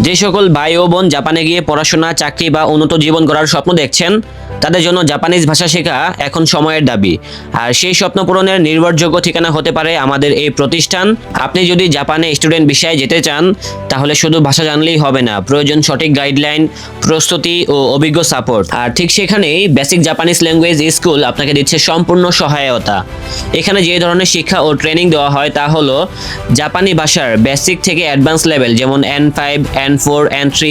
যে সকল ভাই ও বোন জাপানে গিয়ে পড়াশোনা, চাকরি বা উন্নত জীবন গড়ার স্বপ্ন দেখছেন, তাদের জন্য জাপানিজ ভাষা শেখা এখন সময়ের দাবি। আর সেই স্বপ্ন পূরণের নির্ভরযোগ্য ঠিকানা হতে পারে আমাদের এই প্রতিষ্ঠান। আপনি যদি জাপানে স্টুডেন্ট ভিসায় যেতে চান, তাহলে শুধু ভাষা জানলেই হবে না, প্রয়োজন সঠিক গাইডলাইন, প্রস্তুতি ও অভিজ্ঞ সাপোর্ট। আর ঠিক সেখানেই বেসিক জাপানিজ ল্যাঙ্গুয়েজ স্কুল আপনাকে দিচ্ছে সম্পূর্ণ সহায়তা। এখানে যে ধরনের শিক্ষা ও ট্রেনিং দেওয়া হয় তা হলো জাপানি ভাষার বেসিক থেকে অ্যাডভান্স লেভেল, যেমন N5, N4, N3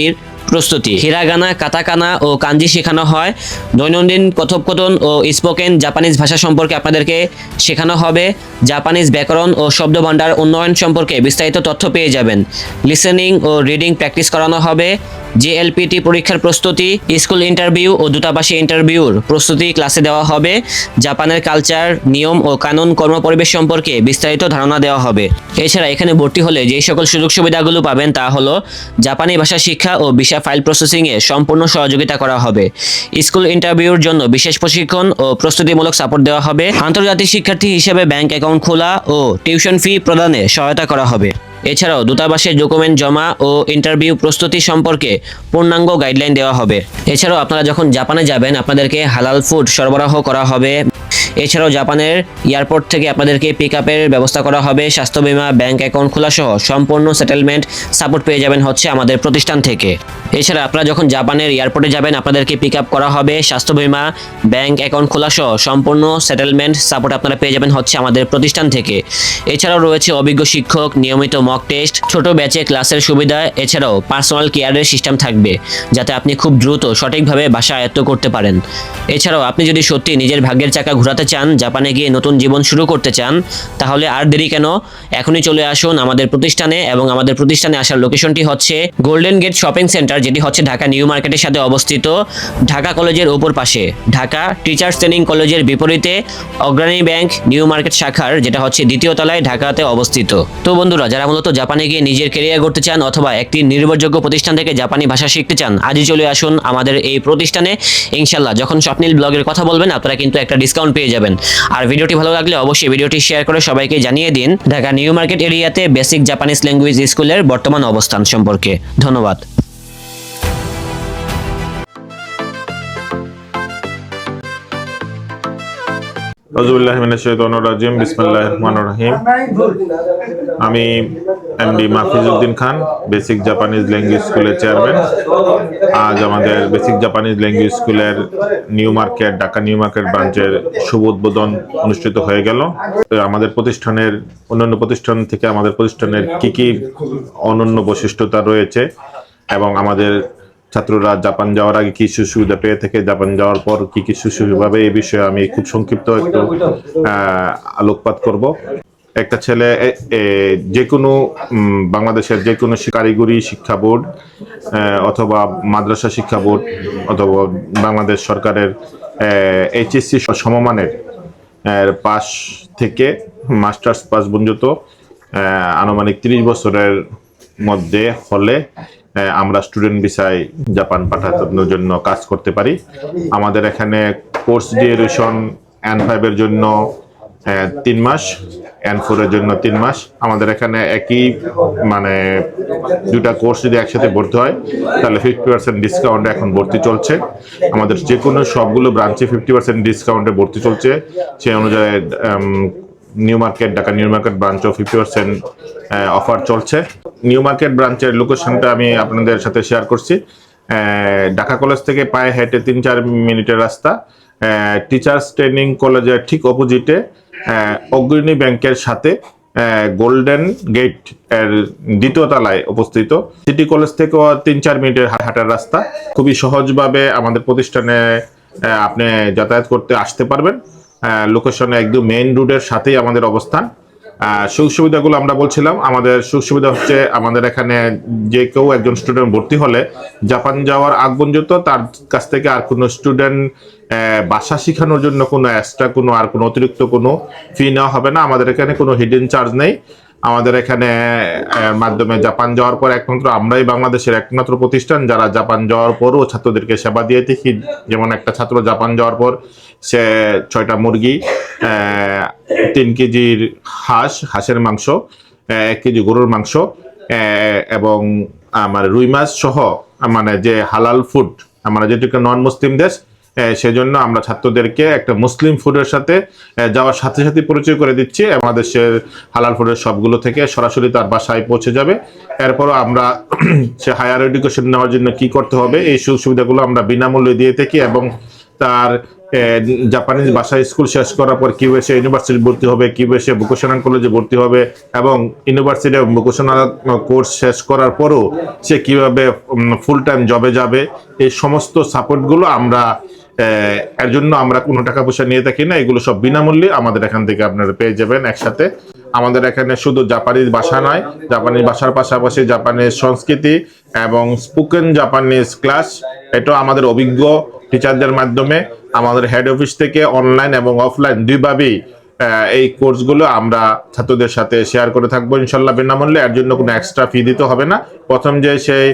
প্রস্তুতি, হিরাগানা, কাতাকানা ও কাঞ্জি শেখানো হয়। দৈনন্দিন কথোপকথন ও স্পোকেন জাপানিজ ভাষা সম্পর্কে আপনাদেরকে শেখানো হবে। জাপানিজ ব্যাকরণ ও শব্দভাণ্ডার উন্নয়ন সম্পর্কে বিস্তারিত তথ্য পেয়ে যাবেন। লিসেনিং ও রিডিং প্র্যাকটিস করানো হবে। JLPT পরীক্ষার প্রস্তুতি, স্কুল ইন্টারভিউ ও দূতাবাসে ইন্টারভিউর প্রস্তুতি ক্লাসে দেওয়া হবে। জাপানের কালচার, নিয়ম ও কানুন, কর্মপরিবেশ সম্পর্কে বিস্তারিত ধারণা দেওয়া হবে। এছাড়া এখানে ভর্তি হলে যে সকল সুযোগ সুবিধাগুলো পাবেন তা হলো জাপানি ভাষা শিক্ষা ও ভিসা ফাইল প্রসেসিংয়ে সম্পূর্ণ সহযোগিতা করা হবে। স্কুল ইন্টারভিউর জন্য বিশেষ প্রশিক্ষণ ও প্রস্তুতিমূলক সাপোর্ট দেওয়া হবে। আন্তর্জাতিক শিক্ষার্থী হিসেবে ব্যাংক অ্যাকাউন্ট খোলা ও টিউশন ফি প্রদানে সহায়তা করা হবে। এছাড়াও দূতাবাসে ডকুমেন্ট জমা ও ইন্টারভিউ প্রস্তুতি সম্পর্কে পূর্ণাঙ্গ গাইডলাইন দেওয়া হবে। এছাড়াও আপনারা যখন জাপানে যাবেন, আপনাদেরকে হালাল ফুড সরবরাহ করা হবে। এছাড়াও জাপানের এয়ারপোর্ট থেকে আপনাদেরকে পিক আপের ব্যবস্থা করা হবে। স্বাস্থ্য বীমা, ব্যাংক অ্যাকাউন্ট খোলা সহ সম্পূর্ণ সেটেলমেন্ট সাপোর্ট পেয়ে যাবেন হচ্ছে আমাদের প্রতিষ্ঠান থেকে। এছাড়া আপনারা যখন জাপানের এয়ারপোর্টে যাবেন, আপনাদেরকে পিক আপ করা হবে। স্বাস্থ্য বীমা, ব্যাংক অ্যাকাউন্ট খোলা সহ সম্পূর্ণ সেটেলমেন্ট সাপোর্ট আপনারা পেয়ে যাবেন হচ্ছে আমাদের প্রতিষ্ঠান থেকে। এছাড়াও রয়েছে অভিজ্ঞ শিক্ষক, নিয়মিত মক টেস্ট, ছোট ব্যাচে ক্লাসের সুবিধা। এছাড়াও পার্সোনাল কেয়ারের সিস্টেম থাকবে, যাতে আপনি খুব দ্রুত সঠিকভাবে ভাষা আয়ত্ত করতে পারেন। এছাড়াও আপনি যদি সত্যি নিজের ভাগ্যের চাকা ঘোরাতে চান, জাপানে গিয়ে নতুন জীবন শুরু করতে চান, তাহলে আর দেরি কেন, এখনই চলে আসুন আমাদের প্রতিষ্ঠানে। এবং আমাদের প্রতিষ্ঠানে আসার লোকেশনটি হচ্ছে গোল্ডেন গেট শপিং সেন্টার, যেটি হচ্ছে ঢাকা নিউ মার্কেটের সাথে অবস্থিত, ঢাকা কলেজের উপর পাশে, ঢাকা টিচার্স ট্রেনিং কলেজের বিপরীতে অগ্রণী ব্যাংক নিউ মার্কেট শাখার, যেটা হচ্ছে দ্বিতীয় তলায় ঢাকাতে অবস্থিত। তো বন্ধুরা, যারা মূলত জাপানে গিয়ে নিজের ক্যারিয়ার করতে চান অথবা একটি নির্ভরযোগ্য প্রতিষ্ঠান থেকে জাপানি ভাষা শিখতে চান, আজই চলে আসুন আমাদের এই প্রতিষ্ঠানে। ইনশাল্লাহ যখন স্বপ্নিল ব্লগের কথা বলবেন, আপনারা কিন্তু একটা ডিসকাউন্ট পেয়ে যাবেন। আর ভিডিওটি ভালো লাগলে অবশ্যই ভিডিওটি শেয়ার করে সবাইকে জানিয়ে দিন ঢাকা নিউ মার্কেট এরিয়াতে বেসিক জাপানিজ ল্যাঙ্গুয়েজ স্কুলের বর্তমান অবস্থান সম্পর্কে। ধন্যবাদ। আউযুবিল্লাহি মিনাশ শাইতানির রাজিম। বিসমিল্লাহির রহমানির রহিম। আমি এমডি মাহফিজউদ্দিন খান, বেসিক জাপানিজ ল্যাঙ্গুয়েজ স্কুলের চেয়ারম্যান। আজ আমাদের বেসিক জাপানিজ ল্যাঙ্গুয়েজ স্কুলের new market, Dhaka new market ব্রাঞ্চের শুভ উদ্বোধন অনুষ্ঠিত হয়ে গেল। আমাদের প্রতিষ্ঠানের অন্যান্য প্রতিষ্ঠান থেকে আমাদের প্রতিষ্ঠানের কি কি অনন্য বৈশিষ্ট্যতা রয়েছে এবং আমাদের ছাত্ররা জাপান যাওয়ার আগে কি সুবিধা পেয়ে থেকে জাপান যাওয়ার পর কি কি সুবিধা পাবে, এই বিষয়ে আমি খুব সংক্ষিপ্ত একটু আলোকপাত করব। একটা ছেলে যে কোনো বাংলাদেশের যে কোনো কারিগরি শিক্ষা বোর্ড অথবা মাদ্রাসা শিক্ষা বোর্ড অথবা বাংলাদেশ সরকারের HSC সমমানের পাস থেকে মাস্টার্স পাস পর্যন্ত আনুমানিক 30 বছরের মধ্যে হলে আমরা স্টুডেন্ট ভিসায় জাপান পাঠানোর জন্য কাজ করতে পারি। আমাদের এখানে কোর্স ডিউরেশন N5 এর জন্য 3 মাস, N4 এর জন্য 3 মাস। আমাদের এখানে একই মানে দুটা কোর্স যদি একসাথে ভর্তি হয়, তাহলে 50% ডিসকাউন্টে এখন ভর্তি চলছে। আমাদের যে কোনো সবগুলো ব্রাঞ্চে 50% ডিসকাউন্টে ভর্তি চলছে। সেই অনুযায়ী new market, Dhaka new market ব্রাঞ্চও 50% অফার চলছে। নিউ মার্কেট ব্রাঞ্চের লোকেশনটা আমি আপনাদের সাথে শেয়ার করছি। ঢাকা কলেজ থেকে পায়ে হেঁটে 3-4 মিনিটের রাস্তা। টিচার্স ট্রেনিং কলেজের ঠিক অপোজিটে অগ্রণী ব্যাংকের সাথে গোল্ডেন গেট এর দ্বিতীয় তলায় অবস্থিত। সিটি কলেজ থেকেও 3-4 মিনিটের হাঁটার রাস্তা। খুবই সহজভাবে আমাদের প্রতিষ্ঠানে আপনি যাতায়াত করতে আসতে পারবেন। লোকেশনে একদম মেইন রোডের সাথেই আমাদের অবস্থান। সুযোগ সুবিধাগুলো আমরা বলছিলাম। আমাদের সুযোগ সুবিধা হচ্ছে, আমাদের এখানে যে কেউ একজন স্টুডেন্ট ভর্তি হলে জাপান যাওয়ার আগ পর্যন্ত তার কাছ থেকে আর কোনো স্টুডেন্ট ভাষা শেখানোর জন্য কোনো এক্সট্রা কোনো আর কোনো অতিরিক্ত কোনো ফি নেওয়া হবে না। আমাদের এখানে কোনো হিডেন চার্জ নেই। আমাদের এখানে মাধ্যমে জাপান যাওয়ার পর একমাত্র আমরাই বাংলাদেশের একমাত্র প্রতিষ্ঠান যারা জাপান যাওয়ার পরও ছাত্রদেরকে সেবা দিয়ে থাকি। যেমন একটা ছাত্র জাপান যাওয়ার পর সে 6টা মুরগি, 3 কেজির হাঁসের মাংস, 1 কেজি গরুর মাংস এবং মানে রুই মাছ সহ মানে যে হালাল ফুড, মানে যেহেতু একটা নন মুসলিম দেশ, সেজন্য আমরা ছাত্রদেরকে একটা মুসলিম ফুডের সাথে যাওয়ার সাথে সাথে পরিচয় করে দিচ্ছি। আমাদের দেশের হালাল ফুডের সবগুলো থেকে সরাসরি তার বাসায় পৌঁছে যাবে। এরপরও আমরা সে হায়ার এডুকেশন নেওয়ার জন্য কি করতে হবে এই সুযোগ সুবিধাগুলো আমরা বিনামূল্যে দিয়ে থাকি, এবং তার জাপানিজ ভাষা স্কুল শেষ করার পর কিভাবে সে ইউনিভার্সিটি ভর্তি হবে, কিভাবে সে ভোকেশনাল কলেজে ভর্তি হবে, এবং ইউনিভার্সিটি ভোকেশনাল কোর্স শেষ করার পরও সে কিভাবে ফুল টাইম জবে যাবে, এই সমস্ত সাপোর্টগুলো আমরা এর জন্য আমরা কোনো টাকা পয়সা নিয়ে থাকি না। এগুলো সব বিনামূল্যে আমাদের এখান থেকে আপনারা পেয়ে যাবেন একসাথে। আমাদের এখানে শুধু জাপানিজ ভাষা নয়, জাপানিজ ভাষার পাশাপাশি জাপানিজ সংস্কৃতি এবং স্পোকেন জাপানিজ ক্লাস, এটাও আমাদের অভিজ্ঞ টিচারদের মাধ্যমে আমাদের হেড অফিস থেকে অনলাইন এবং অফলাইন দুইভাবেই এই কোর্সগুলো আমরা ছাত্রদের সাথে শেয়ার করে থাকবো ইনশাল্লাহ বিনামূল্যে। এর জন্য কোনো এক্সট্রা ফি দিতে হবে না। প্রথম যে সেই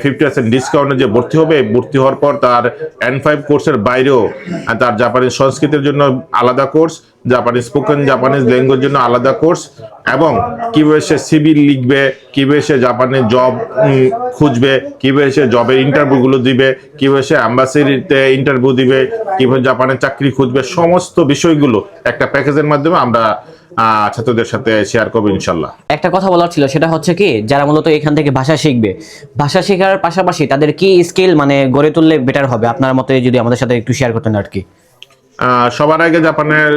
50% ডিসকাউন্টে যে ভর্তি হবে, ভর্তি হওয়ার পর তার N5 কোর্সের বাইরেও তার জাপানিজ সংস্কৃতির জন্য আলাদা কোর্স, জাপানিজ স্পোকেন জাপানিজ ল্যাঙ্গুয়েজের জন্য আলাদা কোর্স, এবং কিভাবে সে সিভি লিখবে, কিভাবে সে জাপানে জব খুঁজবে, কিভাবে সে জবের ইন্টারভিউগুলো দিবে, কিভাবে সে অ্যাম্বাসিতে ইন্টারভিউ দিবে, কিভাবে জাপানে চাকরি খুঁজবে, সমস্ত বিষয়গুলো একটা প্যাকেজের মাধ্যমে আমরা ছাত্রদের সাথে শেয়ার করবো ইনশাল্লাহ। একটা কথা বলার ছিল, সেটা হচ্ছে কি, যারা মূলত এখান থেকে ভাষা শিখবে, ভাষা শেখার পাশাপাশি তাদের কি স্কিল মানে গড়ে তুললে বেটার হবে আপনার মতে, যদি আমাদের সাথে একটু শেয়ার করতেন আর কি। সবার আগে জাপানের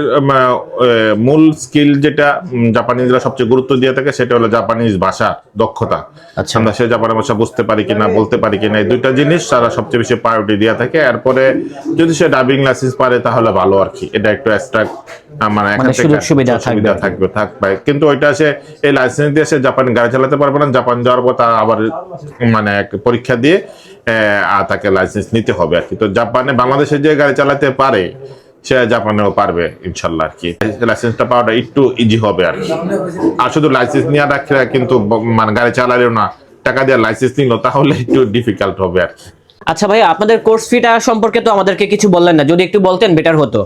মূল স্কিল যেটা জাপানিজরা সবচেয়ে গুরুত্ব দিয়ে থাকে সেটা হলো জাপানিজ ভাষা দক্ষতা। আচ্ছা, আমরা সে জাপানি ভাষা বুঝতে পারি কিনা, বলতে পারি কিনা, এই দুইটা জিনিস তারা সবচেয়ে বেশি প্রায়োরিটি দিয়ে থাকে। এরপরে যদি সে ডাবিং লাইসেন্স পারে তাহলে ভালো আর কি, এটা একটু এক্সট্রা মানে এখান থেকে সুবিধা থাকবে। কিন্তু ওইটা সে এই লাইসেন্স দিয়ে সে জাপানে গাড়ি চালাতে পারবে না। জাপান যাওয়ার পর তার আবার মানে পরীক্ষা দিয়ে তাকে লাইসেন্স নিতে হবে আর কি। তো জাপানে বাংলাদেশে যে গাড়ি চালাতে পারে সে জাপানেও পারবে ইনশাল্লাহ আর কি। লাইসেন্সটা পাওয়াটা একটু ইজি হবে আর কি। আর শুধু লাইসেন্স নিয়ে রাখলে কিন্তু মানে গাড়ি চালালেও না, টাকা দিয়ে লাইসেন্স নিল তাহলে একটু ডিফিকাল্ট হবে আর কি। আচ্ছা ভাই, আপনাদের কোর্স ফিটা সম্পর্কে তো আমাদেরকে কিছু বললেন না, যদি একটু বলতেন বেটার হতো।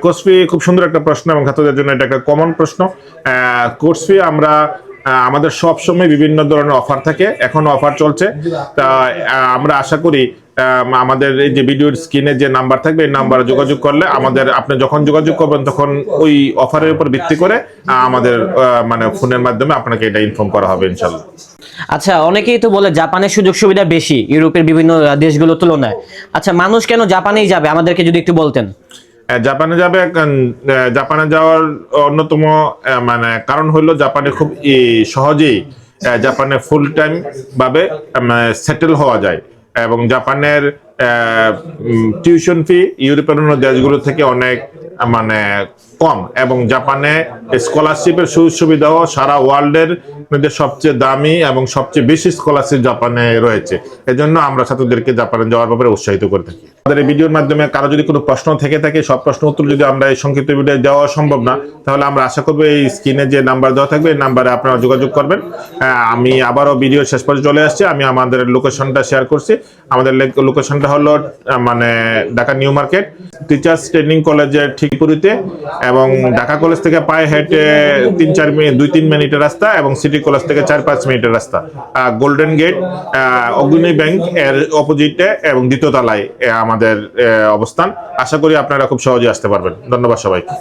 কোর্স ফি খুব সুন্দর একটা প্রশ্ন, এবং ছাত্রদের জন্য এটা একটা কমন প্রশ্ন। কোর্স ফি আমরা আমাদের সব সময় বিভিন্ন ধরনের অফার থাকে, এখনো অফার চলছে। তা আমরা আশা করি আমাদের এই যে ভিডিওর স্ক্রিনে যে নাম্বার থাকবে এই নাম্বারে যোগাযোগ করলে আপনি যখন যোগাযোগ করবেন তখন ওই অফারের উপর ভিত্তি করে আমাদের মানে ফোনের মাধ্যমে আপনাকে এটা ইনফর্ম করা হবে ইনশাল্লাহ। আচ্ছা, অনেকেই তো বলে জাপানের সুযোগ সুবিধা বেশি ইউরোপের বিভিন্ন দেশগুলোর তুলনায়। আচ্ছা, মানুষ কেন জাপানেই যাবে, আমাদেরকে যদি একটু বলতেন। জাপানে জাপানে যাওয়ার অন্যতম মানে কারণ হলো জাপানে খুব সহজেই জাপানে ফুল টাইম ভাবে সেটেল হওয়া যায়, এবং জাপানের টিউশন ফি ইউরোপের অন্য দেশগুলো থেকে অনেক মানে কম, এবং জাপানে স্কলারশিপের সুযোগ সুবিধাও সারা ওয়ার্ল্ডের মধ্যে সবচেয়ে দামি এবং সবচেয়ে বেশি স্কলারশিপ জাপানে রয়েছে। এজন্য আমরা ছাত্রদেরকে জাপানে যাওয়ার ব্যাপারে উৎসাহিত করে থাকি। আমাদের এই ভিডিওর মাধ্যমে কারো যদি কোনো প্রশ্ন থেকে থাকে, সব প্রশ্ন উত্তর যদি আমরা এই সংক্ষিপ্ত ভিডিও দেওয়া সম্ভব না, তাহলে আমরা আশা করবো এই স্ক্রিনে যে নাম্বার দেওয়া থাকবে এই নাম্বারে আপনারা যোগাযোগ করবেন। আমি আবারও ভিডিও শেষ পর্যন্ত চলে আসছি। আমি আমাদের লোকেশনটা শেয়ার করছি। আমাদের লোকেশনটা হলো মানে Dhaka new market teachers training কলেজের ঠিক বিপরীতে, এবং ঢাকা কলেজ থেকে পায়ে হেঁটে 2-3 মিনিটের রাস্তা, এবং সিটি কলেজ থেকে 4-5 মিনিটের রাস্তা। গোল্ডেন গেট অগ্রণী ব্যাংক এর অপোজিটে এবং দ্বিতীয় তলায় আমাদের অবস্থান। আশা করি আপনারা খুব সহজে আসতে পারবেন। ধন্যবাদ সবাইকে।